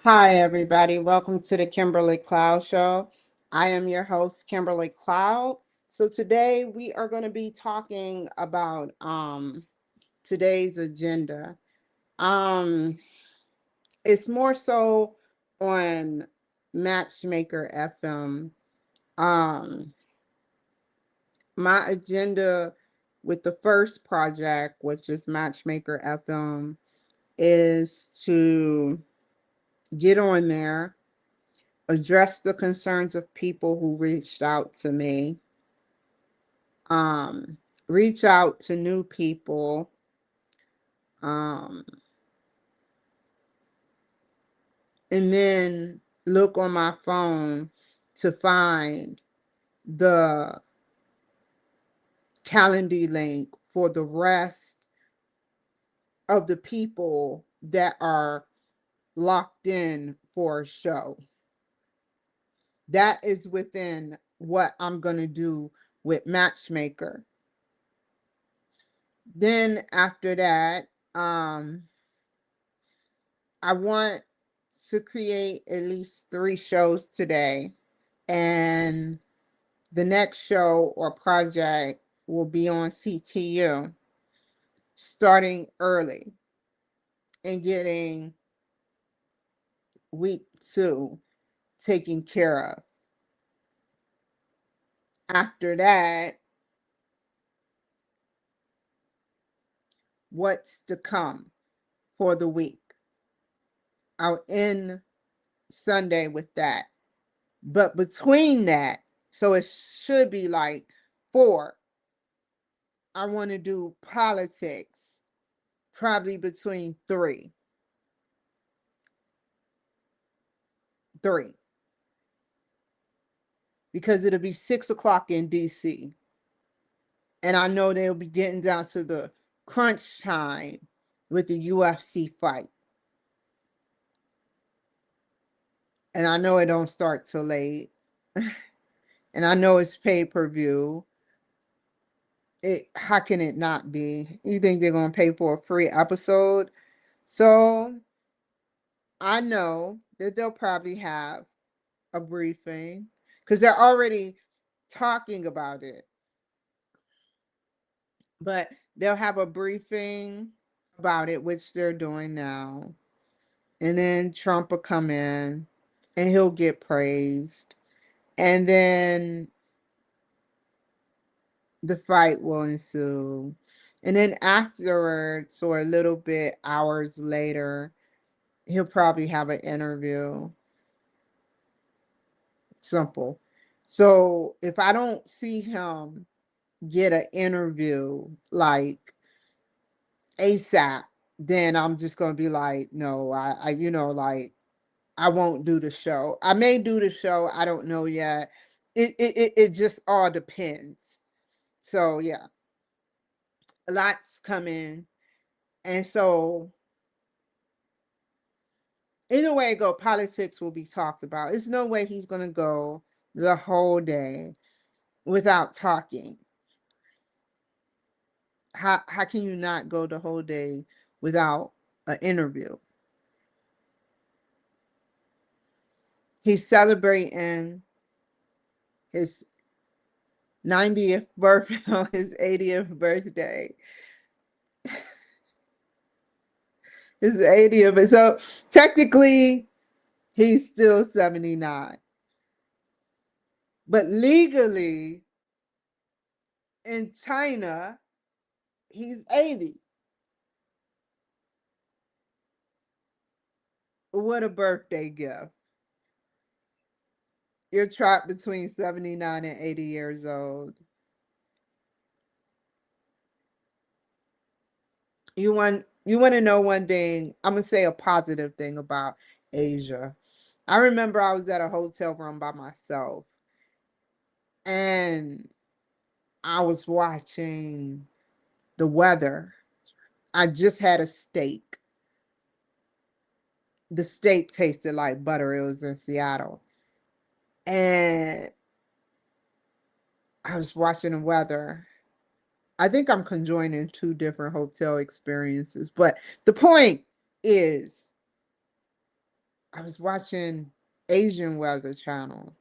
Hi, everybody. Welcome to the Kimberly Cloud Show. I am your host, Kimberly Cloud. So today we are going to be talking about today's agenda. Um it's more so on Matchmaker FM. Um my agenda with the first project, which is Matchmaker FM, is to get on there, address the concerns of people who reached out to me, um, reach out to new people, um, and then look on my phone to find the Calendly link for the rest of the people that are locked in for a show. That is within what I'm going to do with Matchmaker. Then after that, I want to create at least 3 shows today. And the next show or project will be on CTU, starting early and getting week 2 taken care of. After that, what's to come for the week? I'll end Sunday with that. But between that, so it should be like 4. I want to do politics, probably between 3, because it'll be 6 o'clock in DC. And I know they'll be getting down to the crunch time with the UFC fight. And I know it don't start till late. And I know it's pay-per-view. How can it not be? You think they're gonna pay for a free episode? So I know that they'll probably have a briefing because they're already talking about it. But they'll have a briefing about it, which they're doing now. And then Trump will come in and he'll get praised. And then the fight will ensue. And then afterwards, or a little bit hours later, he'll probably have an interview. Simple. So if I don't see him get an interview like ASAP, then I'm just gonna be like, no, like I won't do the show. I may do the show. I don't know yet. It just all depends. So yeah, lots coming, and so either way it go, politics will be talked about. There's no way he's gonna go the whole day without talking. How can you not go the whole day without an interview? He's celebrating his 90th birthday on his 80th birthday. His 80th. So technically, he's still 79. But legally, in China, he's 80. What a birthday gift. You're trapped between 79 and 80 years old. You want to know one thing? I'm gonna say a positive thing about Asia. I remember I was at a hotel room by myself and I was watching the weather. I just had a steak. The steak tasted like butter. It was in Seattle. And I was watching the weather. I think I'm conjoining 2 different hotel experiences. But the point is, I was watching Asian Weather Channel,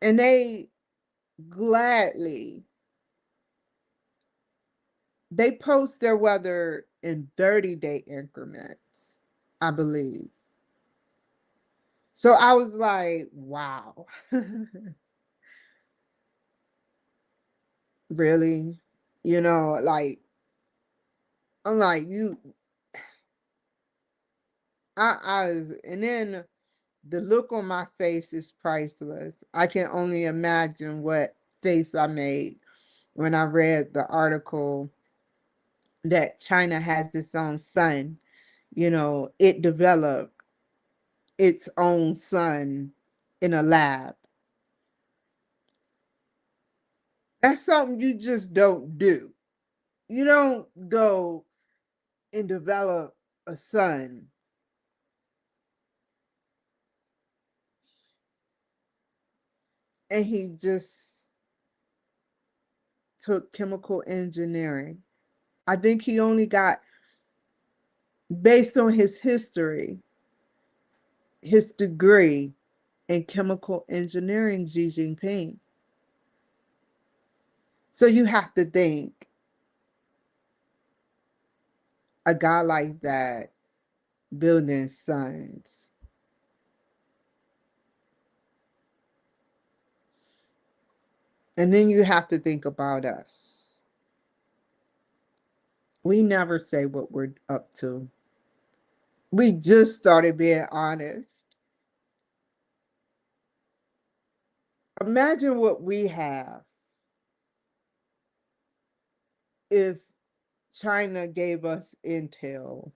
and they gladly they post their weather in 30-day increments, I believe. So I was like, wow. Really? Like, I'm like, and then the look on my face is priceless. I can only imagine what face I made when I read the article that China has its own sun. It developed its own sun in a lab. That's something you just don't do. You don't go and develop a sun. And he just took chemical engineering. I think he only got, based on his history, his degree in chemical engineering, Xi Jinping. So you have to think a guy like that building suns. And then you have to think about us. We never say what we're up to. We just started being honest. Imagine what we have if China gave us intel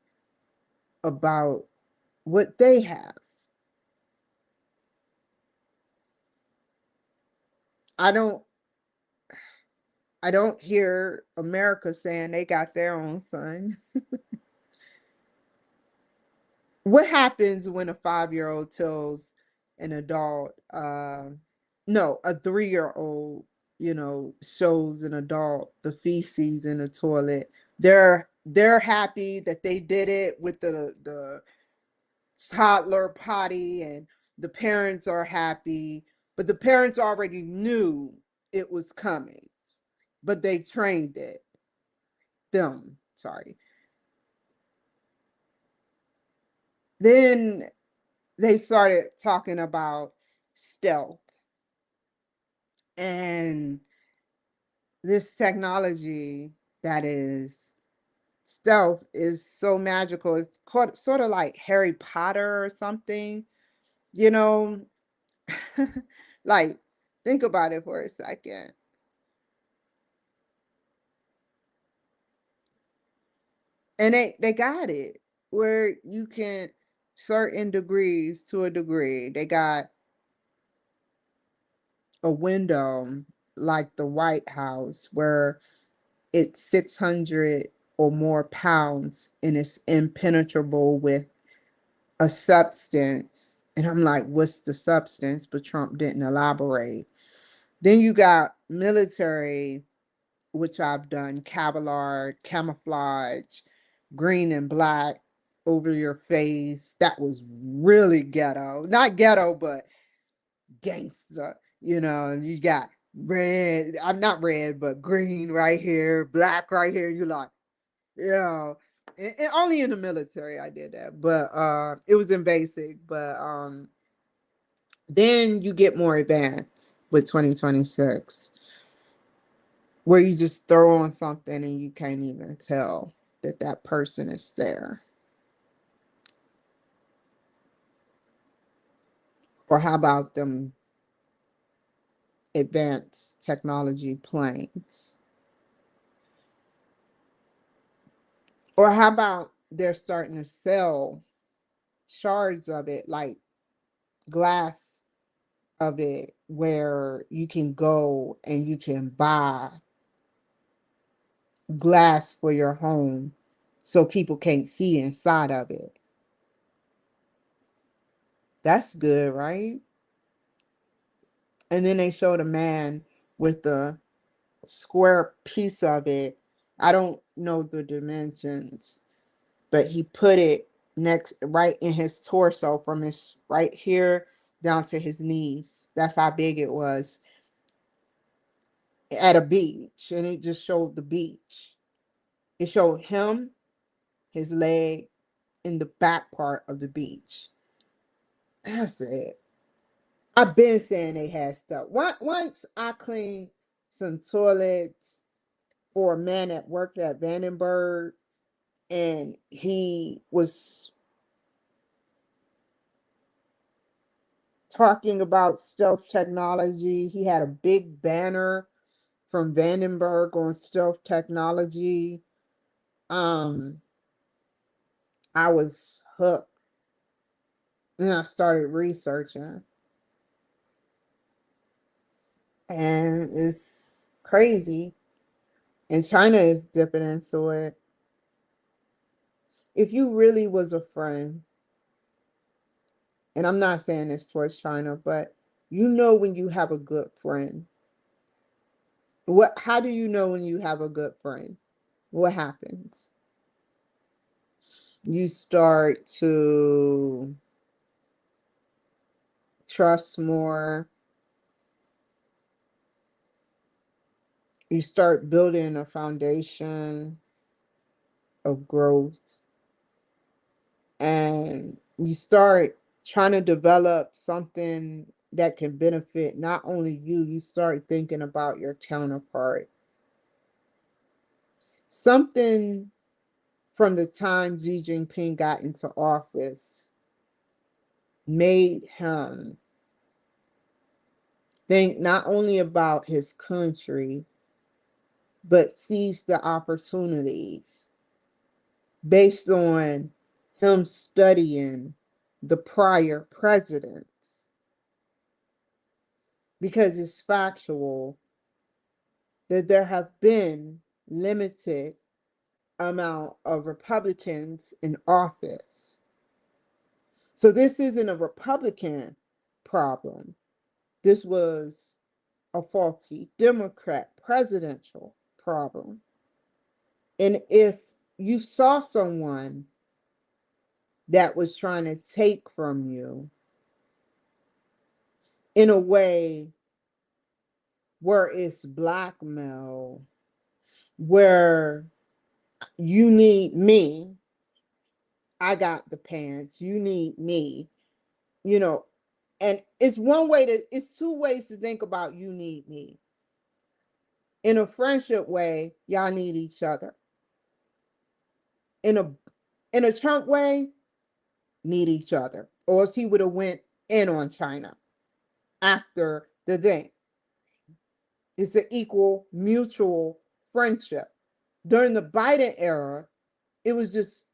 about what they have. I don't I don't hear America saying they got their own sun. What happens when a 5-year-old tells an adult, no, a 3-year-old, shows an adult the feces in the toilet? They're happy that they did it with the toddler potty, and the parents are happy, but the parents already knew it was coming, but they trained them, sorry. Then they started talking about stealth, and this technology that is stealth is so magical. It's called, sort of like Harry Potter or something, you know. Like, think about it for a second. And they got it where you can, certain degrees, to a degree, they got a window like the White House where it's 600 or more pounds and it's impenetrable with a substance. And I'm like, what's the substance? But Trump didn't elaborate. Then you got military, which I've done, Kevlar, camouflage, green and black over your face. That was really ghetto. Not ghetto, but gangster. You got red, I'm not red, but green right here, black right here. You like, you know, and only in the military I did that, but it was in basic. But then you get more advanced with 2026, where you just throw on something and you can't even tell that that person is there. Or how about them advanced technology planes? Or how about they're starting to sell shards of it, like glass of it, where you can go and you can buy glass for your home so people can't see inside of it. That's good, right? And then they showed a man with the square piece of it. I don't know the dimensions, but he put it next, right in his torso, from his right here down to his knees. That's how big it was, at a beach. And it just showed the beach. It showed him, his leg, in the back part of the beach. And I said, I've been saying they had stuff. Once I cleaned some toilets for a man that worked at Vandenberg, and he was talking about stealth technology. He had a big banner from Vandenberg on stealth technology. Um, I was hooked, and I started researching, and it's crazy. And China is dipping into it. If you really was a friend, and I'm not saying this towards China, but you know when you have a good friend. How do you know when you have a good friend? What happens? You start to trust more. You start building a foundation of growth, and you start trying to develop something that can benefit not only you. You start thinking about your counterpart. Something from the time Xi Jinping got into office made him think not only about his country, but seize the opportunities based on him studying the prior presidents, because it's factual that there have been limited amount of Republicans in office. So this isn't a Republican problem. This was a faulty Democrat presidential problem. And if you saw someone that was trying to take from you in a way where it's blackmail, where you need me, I got the pants, you need me, you know, and it's two ways to think about you need me. In a friendship way, y'all need each other. In a Trump way, need each other. Or else he would have went in on China after the thing. It's an equal mutual friendship. During the Biden era, it was just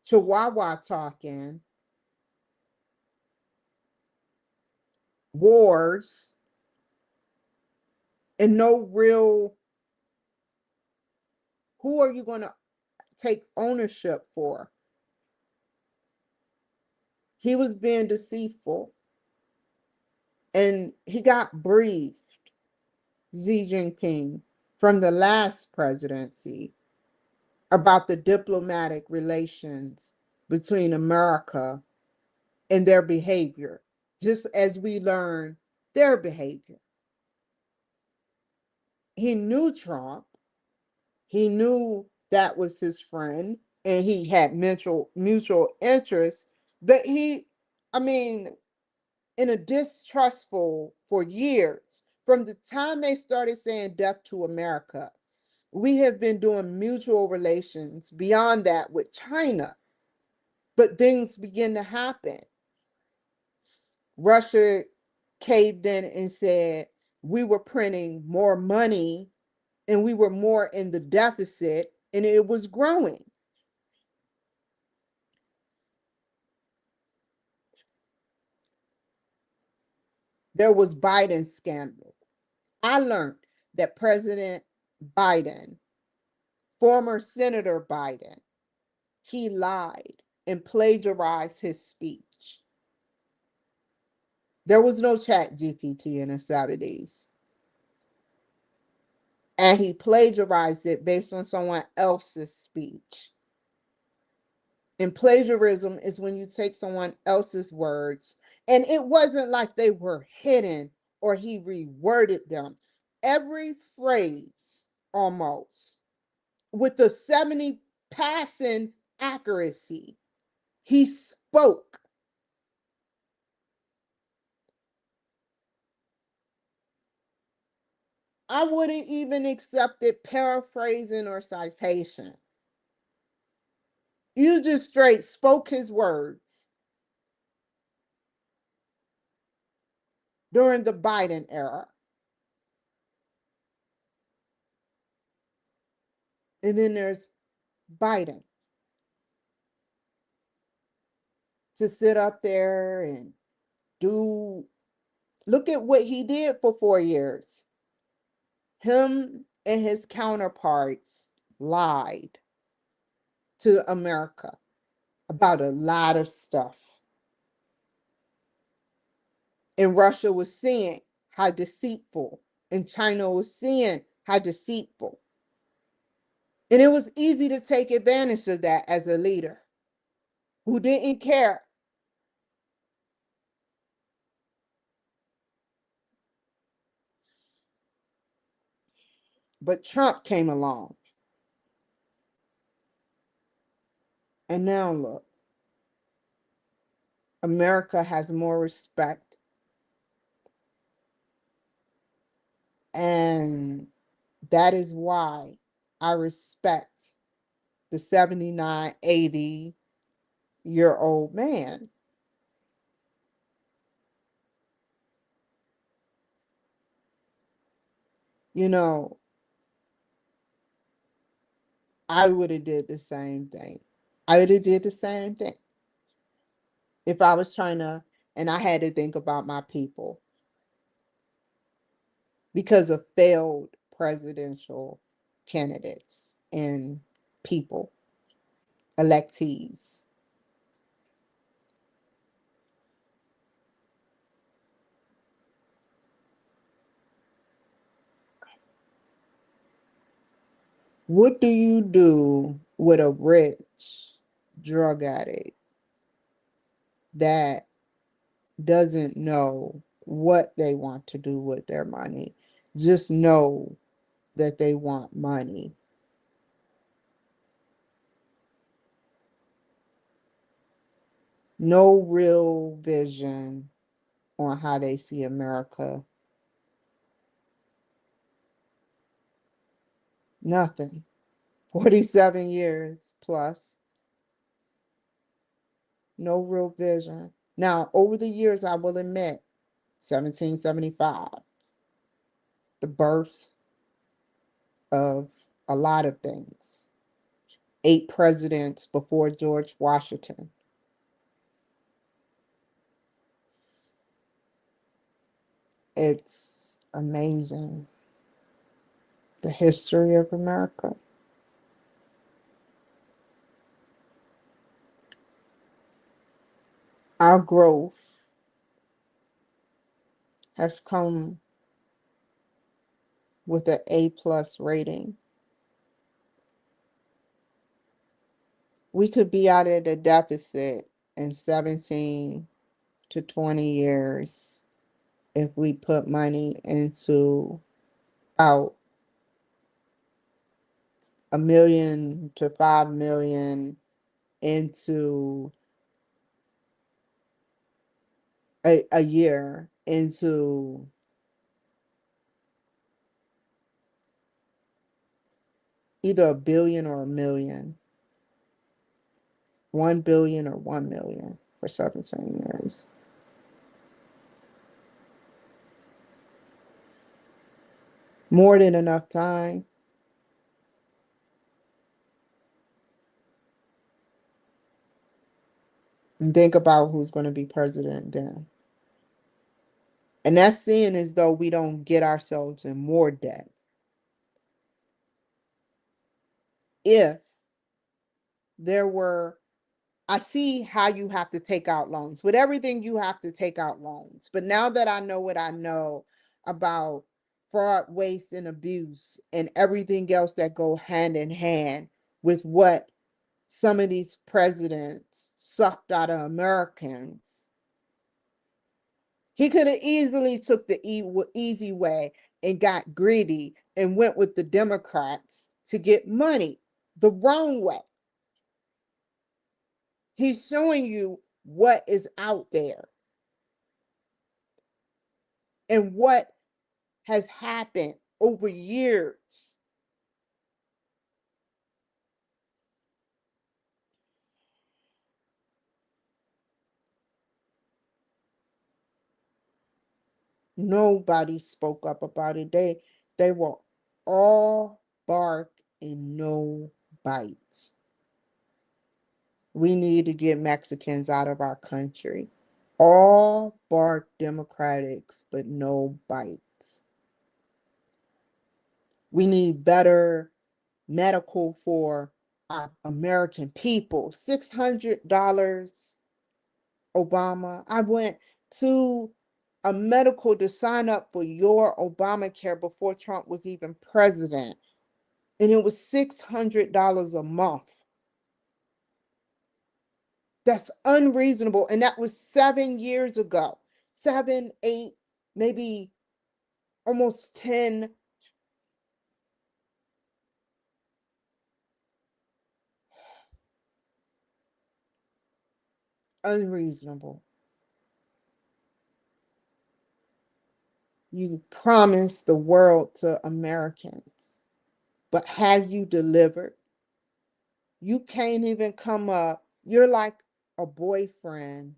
chihuahua talking, wars, and no real, who are you going to take ownership for? He was being deceitful, and he got briefed, Xi Jinping, from the last presidency about the diplomatic relations between America and their behavior, just as we learn their behavior. He knew Trump, he knew that was his friend, and he had mutual interests, but I mean, in a distrustful for years. From the time they started saying death to America, we have been doing mutual relations beyond that with China. But things begin to happen. Russia caved in and said we were printing more money and we were more in the deficit, and it was growing. There was Biden scandal. I learned that President Biden, former Senator Biden, he lied and plagiarized his speech. There was no chat GPT in the 70s. And he plagiarized it based on someone else's speech. And plagiarism is when you take someone else's words, and it wasn't like they were hidden or he reworded them. Every phrase almost with a 70 passing accuracy, he spoke. I wouldn't even accept it paraphrasing or citation. You just straight spoke his words during the Biden era. And then there's Biden to sit up there and do, look at what he did for 4 years. Him and his counterparts lied to America about a lot of stuff. And Russia was seeing how deceitful, and China was seeing how deceitful. And it was easy to take advantage of that as a leader who didn't care. But Trump came along. And now look, America has more respect. And that is why I respect the 79, 80-year-old man. You know, I would have did the same thing. I would have did the same thing if I was trying to, and I had to think about my people because of failed presidential candidates and people, electees. What do you do with a rich drug addict that doesn't know what they want to do with their money? Just know that they want money. No real vision on how they see America. Nothing. 47 years plus. No real vision. Now, over the years, I will admit, 1775, the birth of a lot of things. 8 presidents before George Washington. It's amazing. The history of America. Our growth has come with an A+ rating. We could be out at a deficit in 17 to 20 years if we put money into about 1 million to 5 million into a year into either 1 billion or 1 million. 1 billion or 1 million for 17 years. More than enough time. And think about who's going to be president then. And that's seeing as though we don't get ourselves in more debt. If there were, I see how you have to take out loans. With everything, you have to take out loans. But now that I know what I know about fraud, waste, and abuse, and everything else that go hand in hand with what some of these presidents sucked out of Americans. He could have easily took the easy way and got greedy and went with the Democrats to get money the wrong way. He's showing you what is out there and what has happened over years. Nobody spoke up about it. They were all bark and no bite. We need to get Mexicans out of our country. All bark Democrats, but no bites. We need better medical for our American people. $600, Obama. I went to a medical to sign up for your Obamacare before Trump was even president, and it was $600 a month. That's unreasonable. And that was 7 years ago. 7, 8, maybe almost 10. Unreasonable. You promised the world to Americans, but have you delivered? You can't even come up. You're like a boyfriend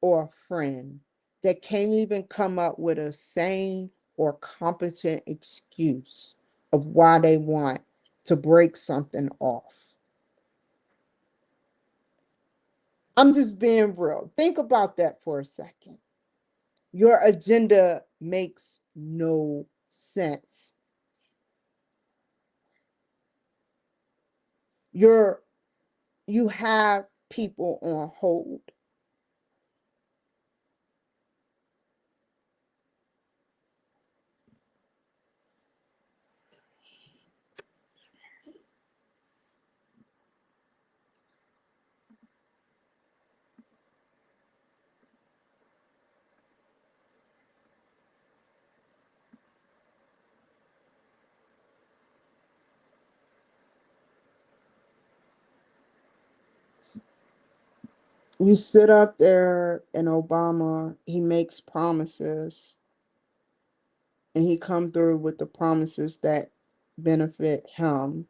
or a friend that can't even come up with a sane or competent excuse of why they want to break something off. I'm just being real. Think about that for a second. Your agenda makes no sense. You have people on hold. You sit up there and Obama, he makes promises and he come through with the promises that benefit him.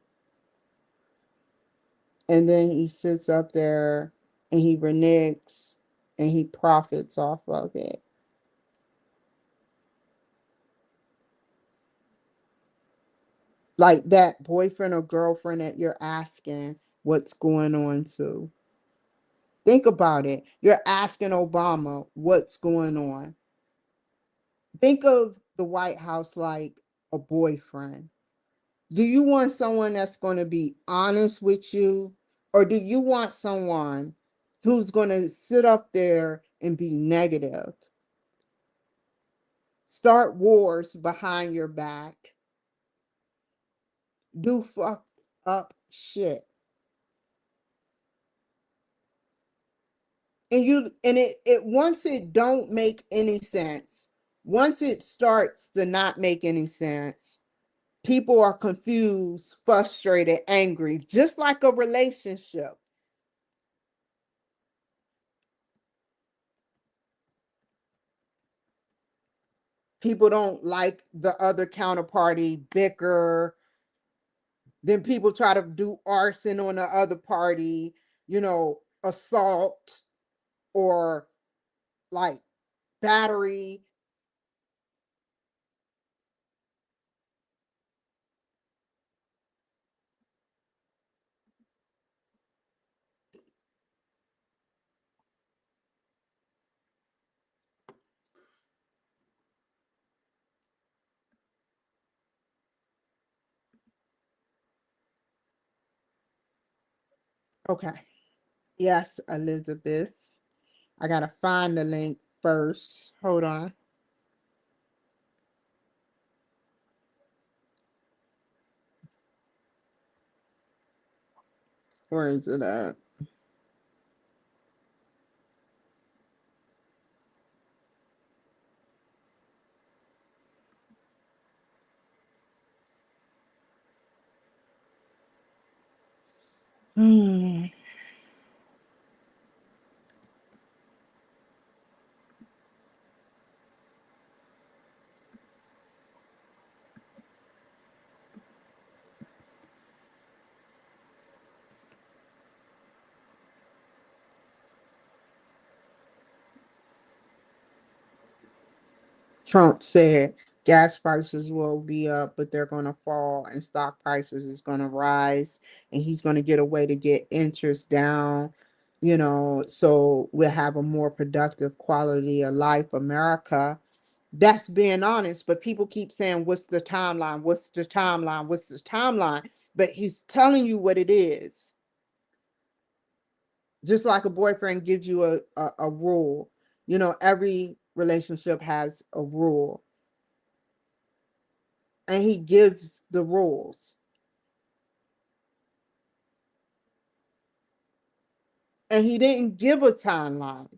And then he sits up there and he reneges and he profits off of it. Like that boyfriend or girlfriend that you're asking what's going on to. Think about it. You're asking Obama what's going on. Think of the White House like a boyfriend. Do you want someone that's going to be honest with you, or do you want someone who's going to sit up there and be negative, start wars behind your back, do fucked up shit? And it once it don't make any sense, once it starts to not make any sense, people are confused, frustrated, angry, just like a relationship. People don't like the other counterparty, bicker. Then people try to do arson on the other party, assault or like battery. Okay. Yes, Elizabeth. I got to find the link first. Hold on. Where is it at? Hmm. Trump said gas prices will be up, but they're going to fall, and stock prices is going to rise, and he's going to get a way to get interest down, so we'll have a more productive quality of life, America. That's being honest, but people keep saying, what's the timeline? What's the timeline? What's the timeline? But he's telling you what it is. Just like a boyfriend gives you a rule. Every relationship has a rule, and he gives the rules. And he didn't give a timeline.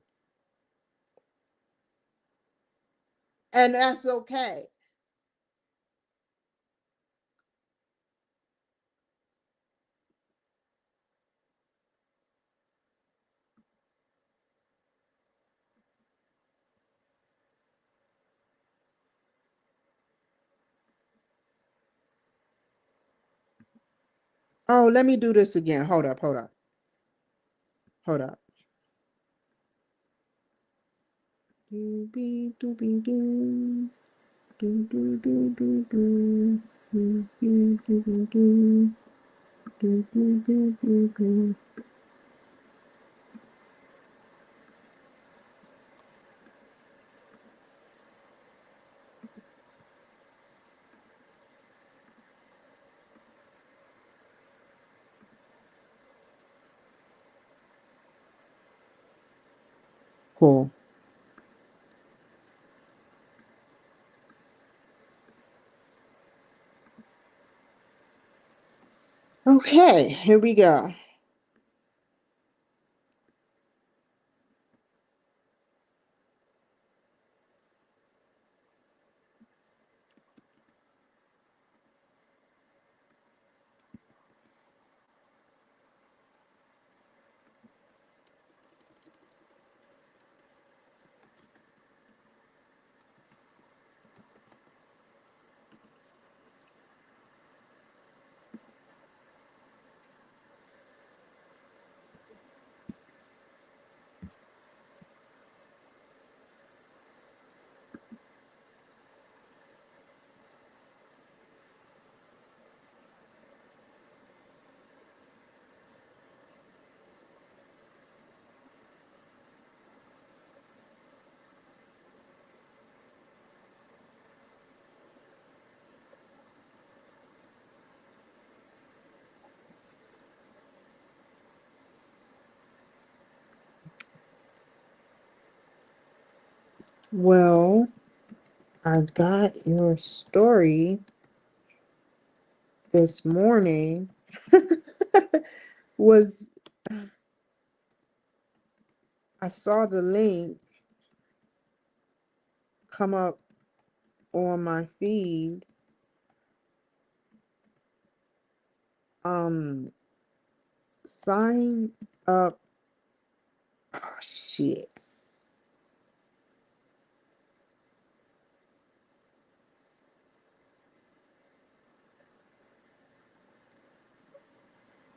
And that's okay. Oh, let me do this again. Hold up, hold up, hold up. Doobie doobie doo. Doo doo doo doo doo. Doo doo doo doo doo. Doo doo doo doo doo. Cool. Okay, here we go. Well, I got your story this morning. Was I saw the link come up on my feed. Um, sign up. Oh, shit.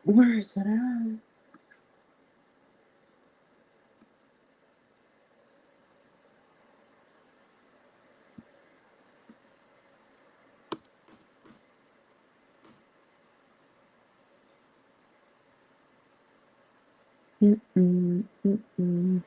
Where is it at? Mm-mm, mm-mm.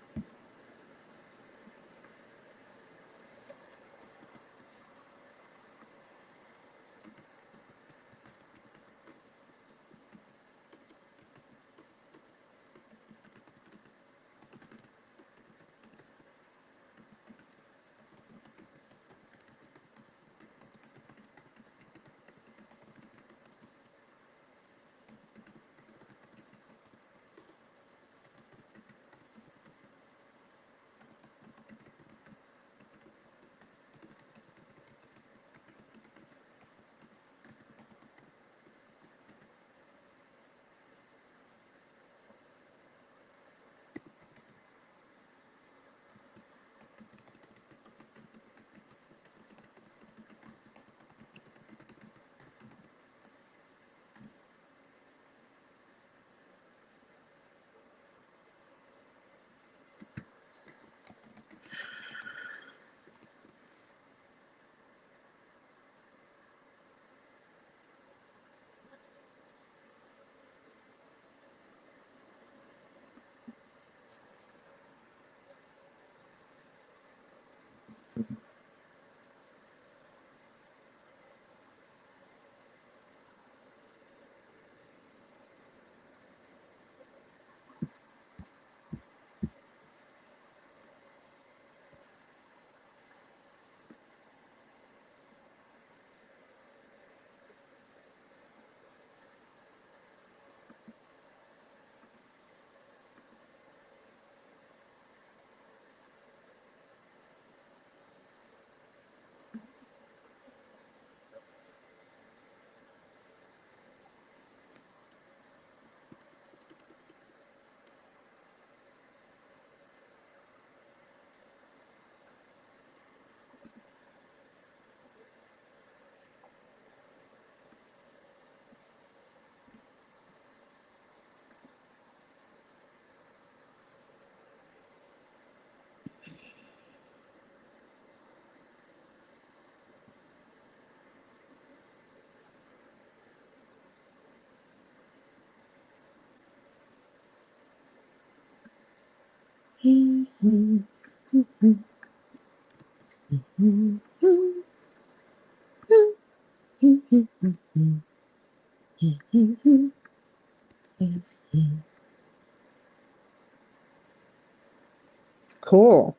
Cool.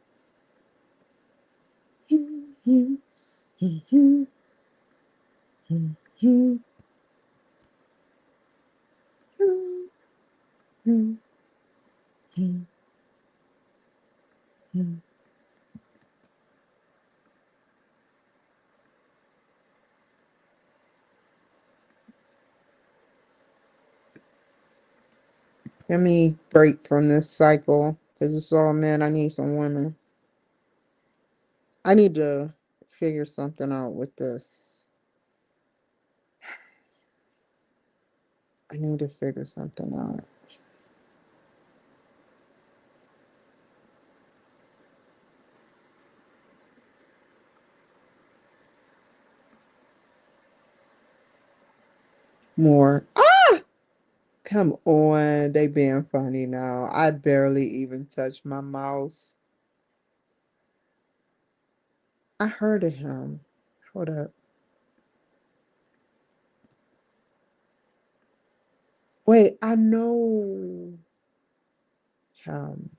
Let me break from this cycle because it's all men. I need some women. I need to figure something out with this. I need to figure something out. More. Come on. They being funny now. I barely even touched my mouse. I heard of him. Hold up. Wait, I know him.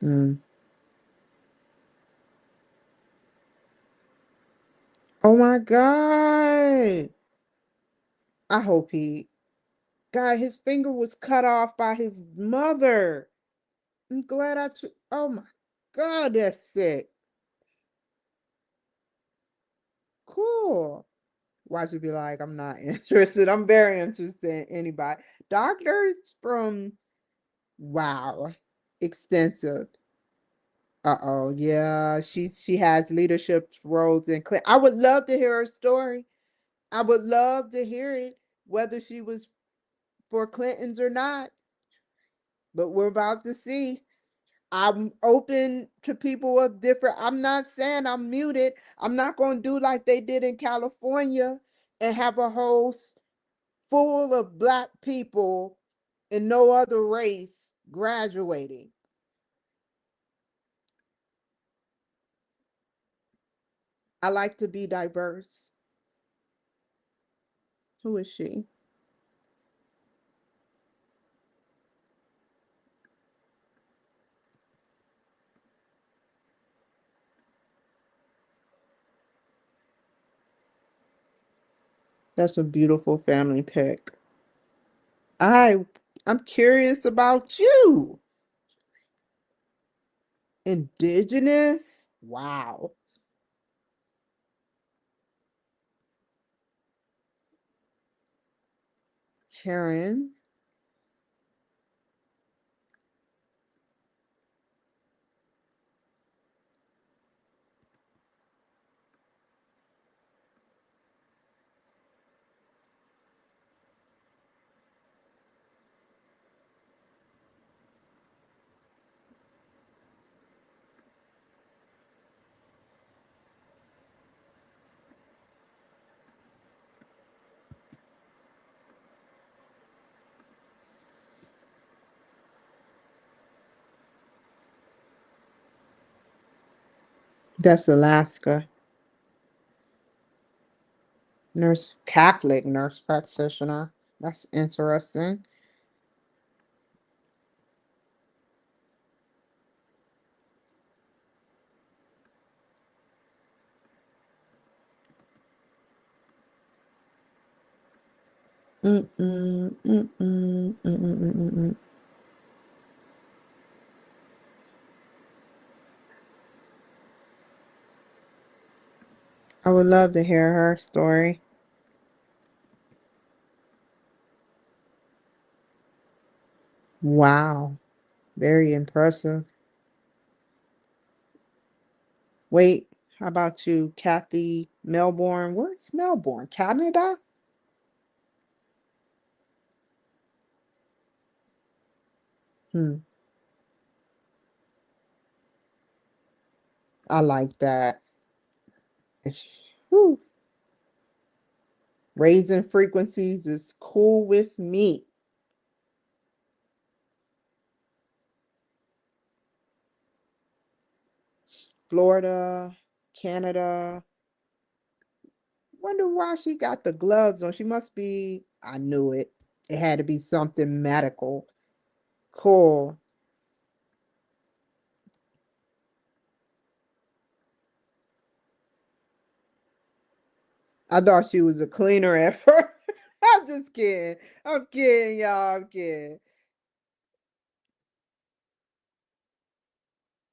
Mm. Oh my God. I hope he. God, his finger was cut off by his mother. I'm glad I took. Oh my God, that's sick. Cool. Why should be like, I'm not interested. I'm very interested in anybody. Doctors from, wow, extensive. Uh-oh, yeah, she has leadership roles in Clinton. I would love to hear her story. I would love to hear it, whether she was for Clintons or not. But we're about to see. I'm open to people of different. I'm not saying I'm muted. I'm not going to do like they did in California and have a whole full of black people and no other race graduating. I like to be diverse. Who is she? That's a beautiful family pic. I I'm curious about you. Indigenous? Wow. Karen. That's Alaska. Nurse Catholic nurse practitioner. That's interesting. Mm-mm, mm-mm, mm-mm, mm-mm, mm-mm. I would love to hear her story. Wow. Very impressive. Wait, how about you, Kathy Melbourne? Where's Melbourne? Canada? Hmm. I like that. Whew. Raising frequencies is cool with me. Florida, Canada. Wonder why she got the gloves on. She must be, I knew it. It had to be something medical. Cool. I thought she was a cleaner at first. I'm just kidding. I'm kidding, y'all. I'm kidding.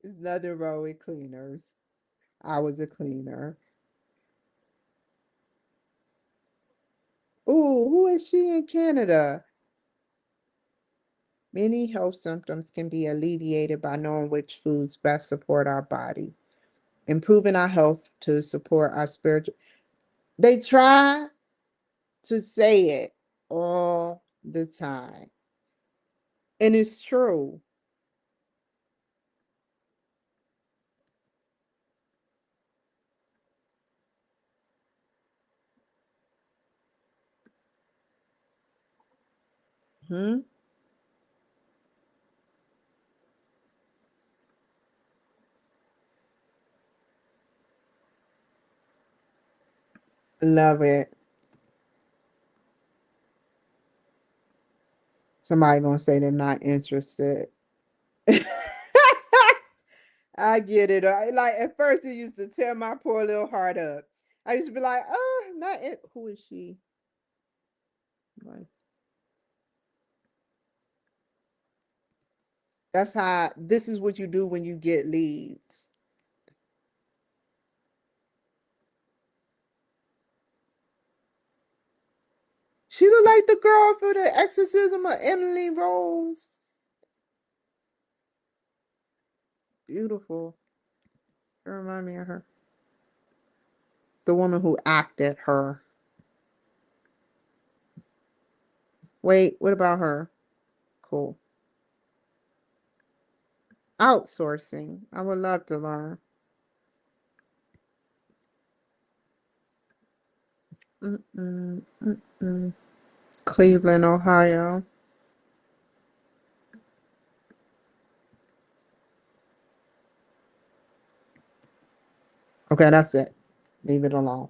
There's nothing wrong with cleaners. I was a cleaner. Ooh, who is she in Canada? Many health symptoms can be alleviated by knowing which foods best support our body, improving our health to support our spiritual. They try to say it all the time, and it's true. Hmm? Love it. Somebody gonna say they're not interested. I get it. Like at first, it used to tear my poor little heart up. I used to be like, "Oh, not it. Who is she?" Like that's how. This is what you do when you get leads. She look like the girl for the exorcism of Emily Rose. Beautiful. It remind me of her. The woman who acted her. Wait, what about her? Cool. Outsourcing. I would love to learn. Mm-mm, mm-mm. Cleveland, Ohio. Okay, that's it. Leave it alone.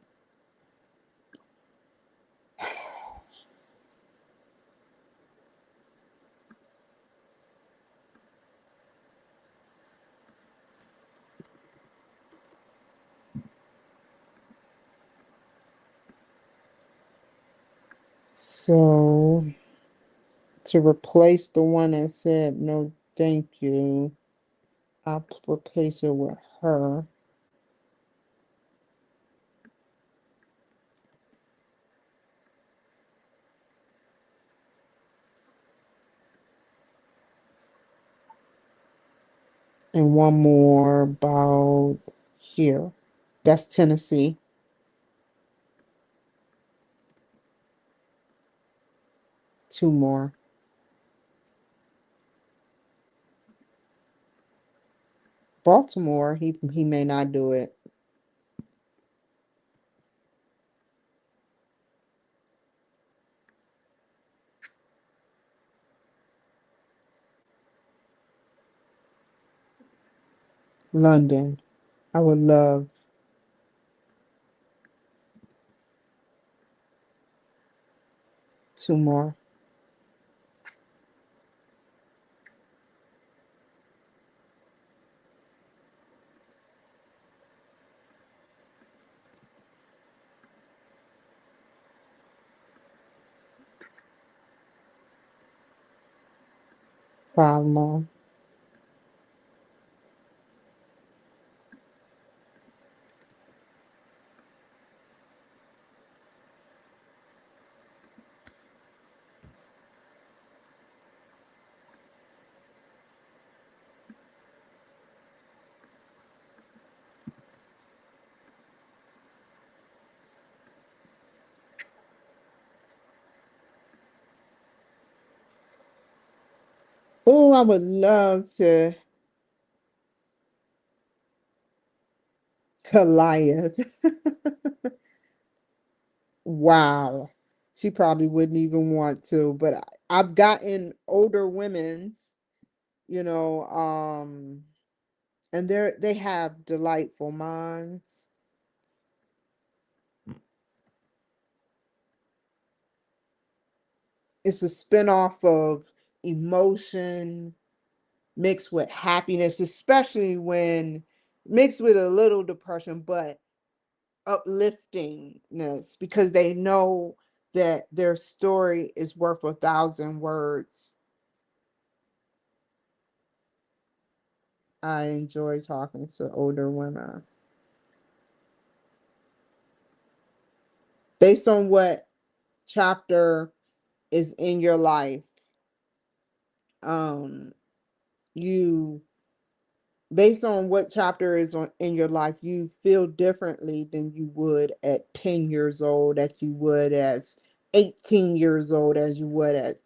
So, to replace the one that said no, thank you, I'll replace it with her. And one more about here. That's Tennessee. Two more. Baltimore, he may not do it. London. I would love two more. Five more. Oh, I would love to Goliath. Wow. She probably wouldn't even want to, but I've gotten older women's, you know, and they have delightful minds. It's a spinoff of emotion mixed with happiness, especially when mixed with a little depression, but upliftingness because they know that their story is worth 1,000 words. I enjoy talking to older women. Based on what chapter is in your life, um, you based on what chapter is in your life, you feel differently than you would at 10 years old, as you would as 18 years old, as you would at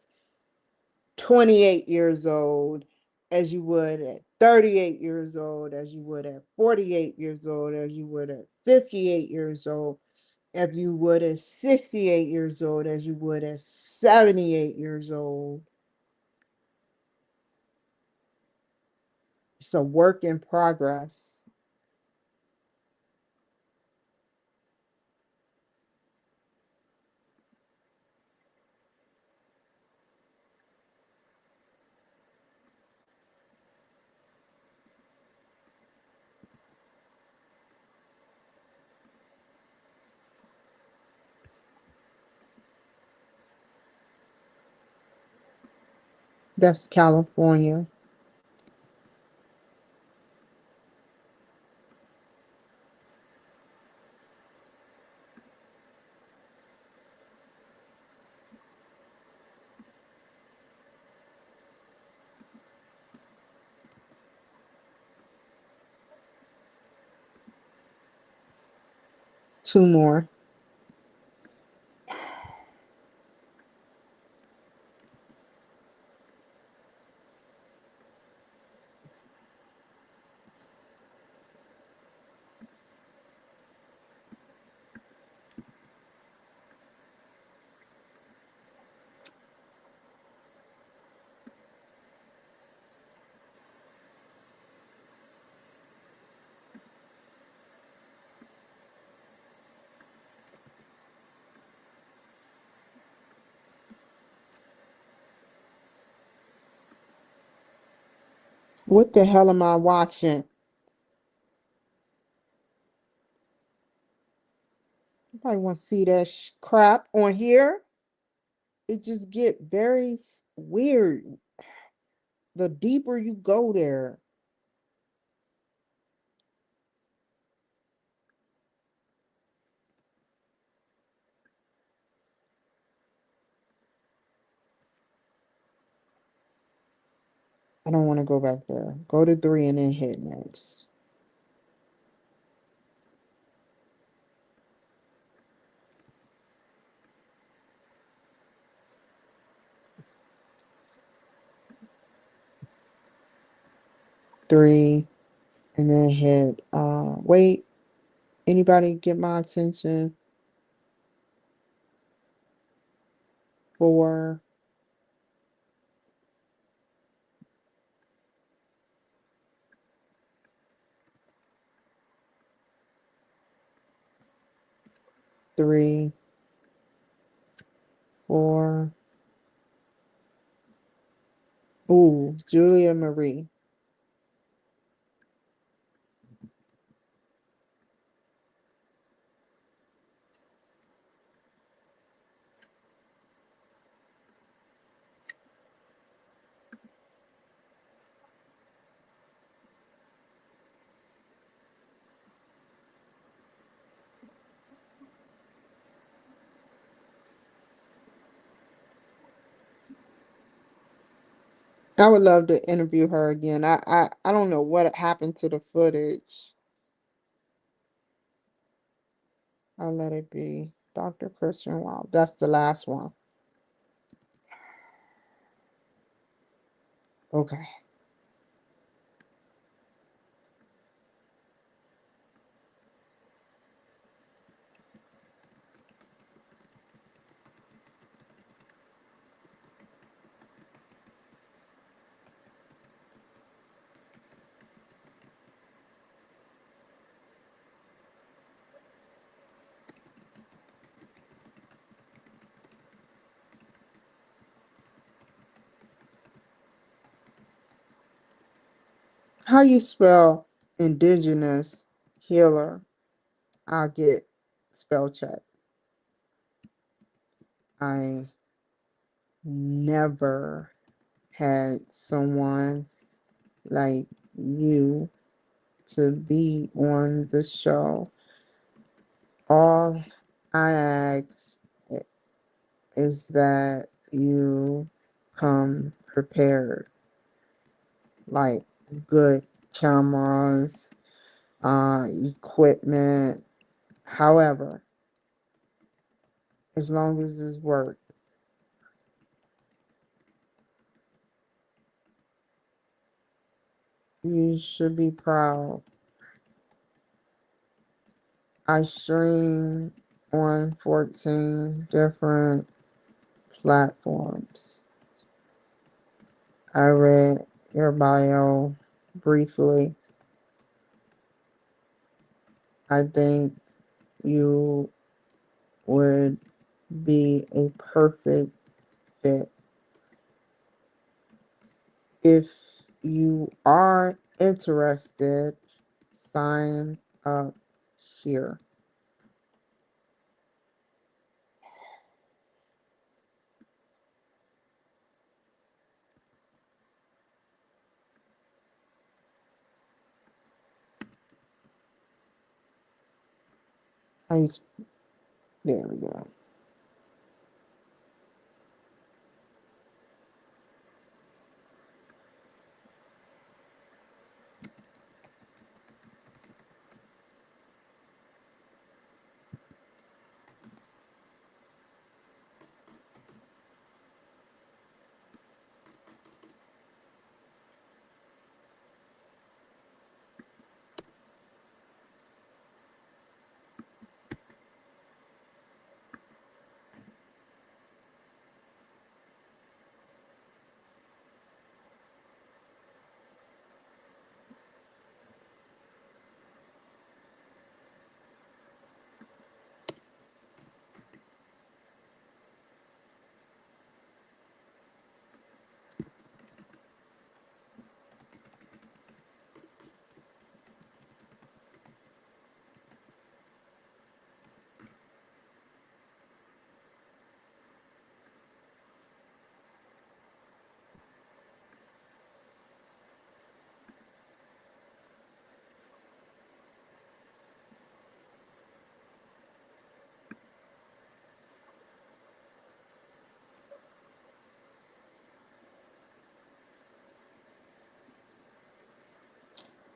28 years old, as you would at 38 years old, as you would at 48 years old, as you would at 58 years old, as you would at 68 years old, as you would at 78 years old. It's a work in progress. That's California. Two more. What the hell am I watching? Nobody want to see that crap on here. It just get very weird the deeper you go there. I don't want to go back there. Go to three and then hit next. Three and then hit wait. Anybody get my attention? Four. Three. Four. Ooh, Julia Marie. I would love to interview her again. I don't know what happened to the footage. I'll let it be. Dr. Christian Wow. That's the last one. Okay. How you spell indigenous healer? I'll get spell check. I never had someone like you to be on the show. All I ask is that you come prepared, like good cameras, equipment, however, as long as it's work. You should be proud. I stream on 14 different platforms. I read your bio briefly. I think you would be a perfect fit. If you are interested, sign up here. I just, there we go.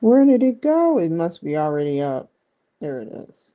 Where did it go? It must be already up. There it is.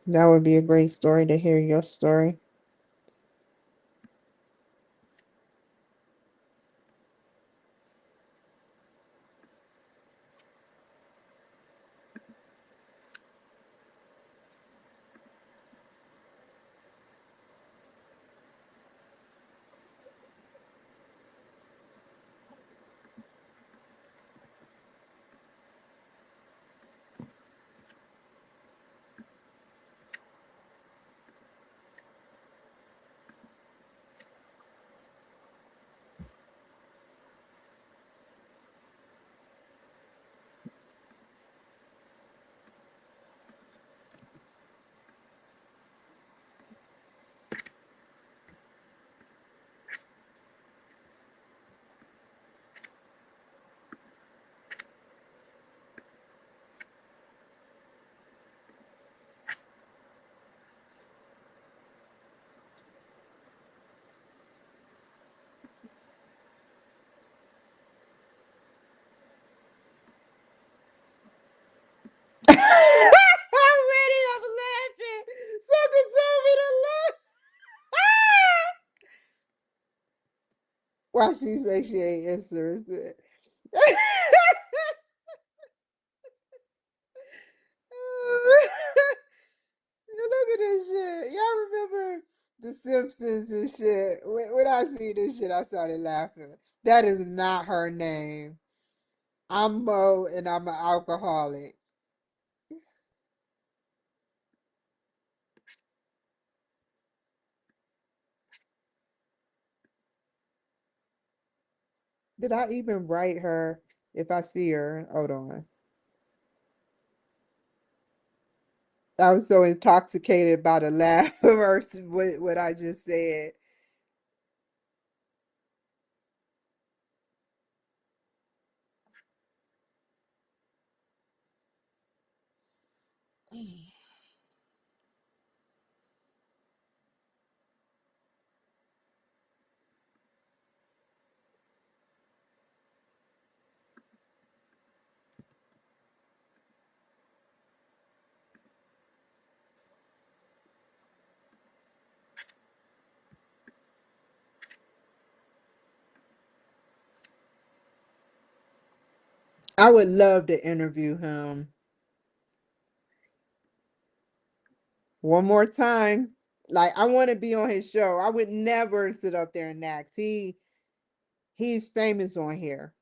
That would be a great story to hear your story. Why she say she ain't interested? Look at this shit. Y'all remember The Simpsons and shit? When I see this shit, I started laughing. That is not her name. I'm Mo and I'm an alcoholic. Did I even write her if I see her? Hold on. I was so intoxicated by the laugh versus what I just said. I would love to interview him one more time. Like I want to be on his show. I would never sit up there and act. He's famous on here.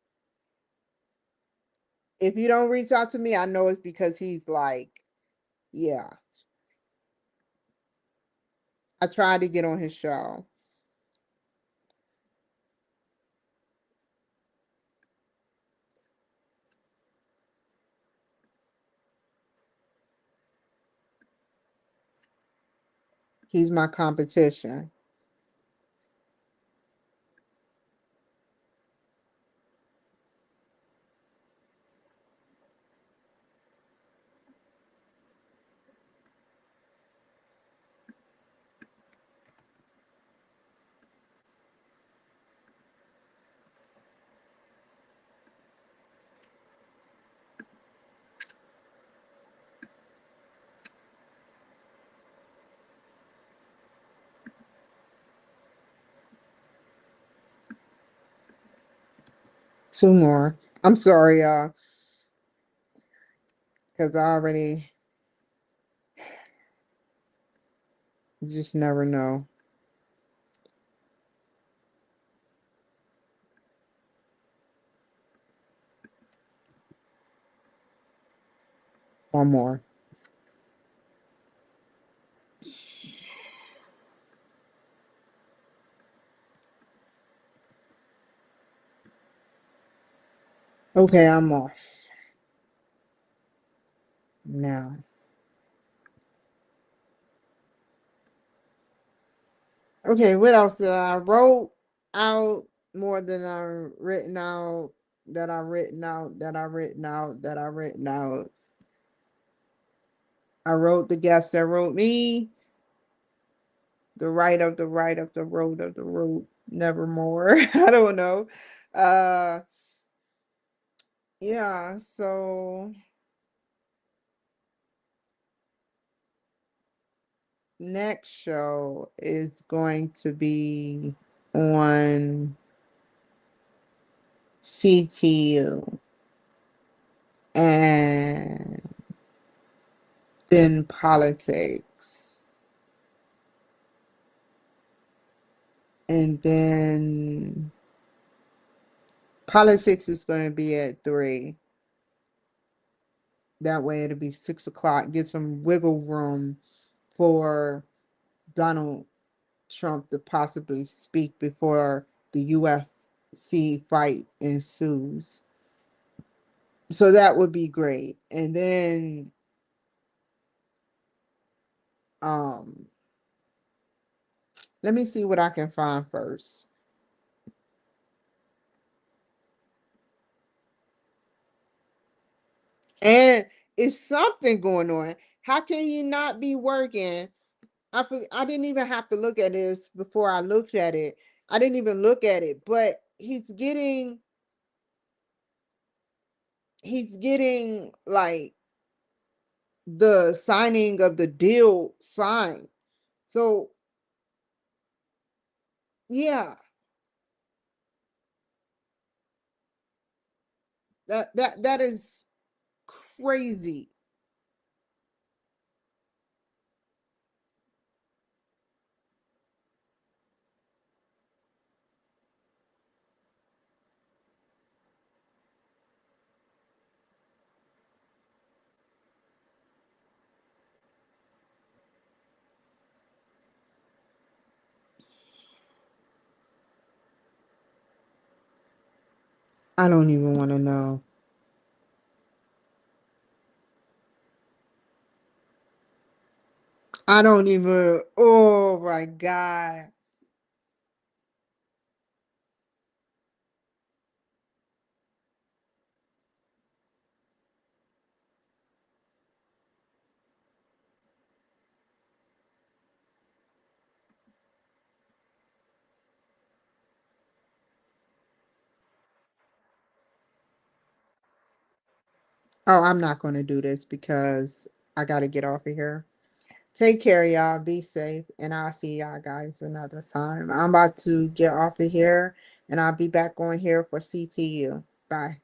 If you don't reach out to me, I know it's because he's like, yeah. I tried to get on his show. He's my competition. Two more. I'm sorry, y'all, because I already just never know. One more. Okay, I'm off now. Okay, what else did I wrote out more than I written out, that I written out, that I written out, that I written out. I wrote the guests that wrote me, the right of the right of the road, nevermore. I don't know. Uh yeah, so next show is going to be on CTU and then politics. And then politics is going to be at 3. That way it'll be 6 o'clock. Get some wiggle room for Donald Trump to possibly speak before the UFC fight ensues. So that would be great. And then um let me see what I can find first. And it's something going on. How can you not be working? I didn't even have to look at this before I looked at it. I didn't even look at it, but he's getting like the signing of the deal signed. So yeah, That is crazy. I don't even want to know. I don't even. Oh my God. Oh, I'm not going to do this because I got to get off of here. Take care, y'all. Be safe, and I'll see y'all guys another time. I'm about to get off of here, and I'll be back on here for CTU. Bye.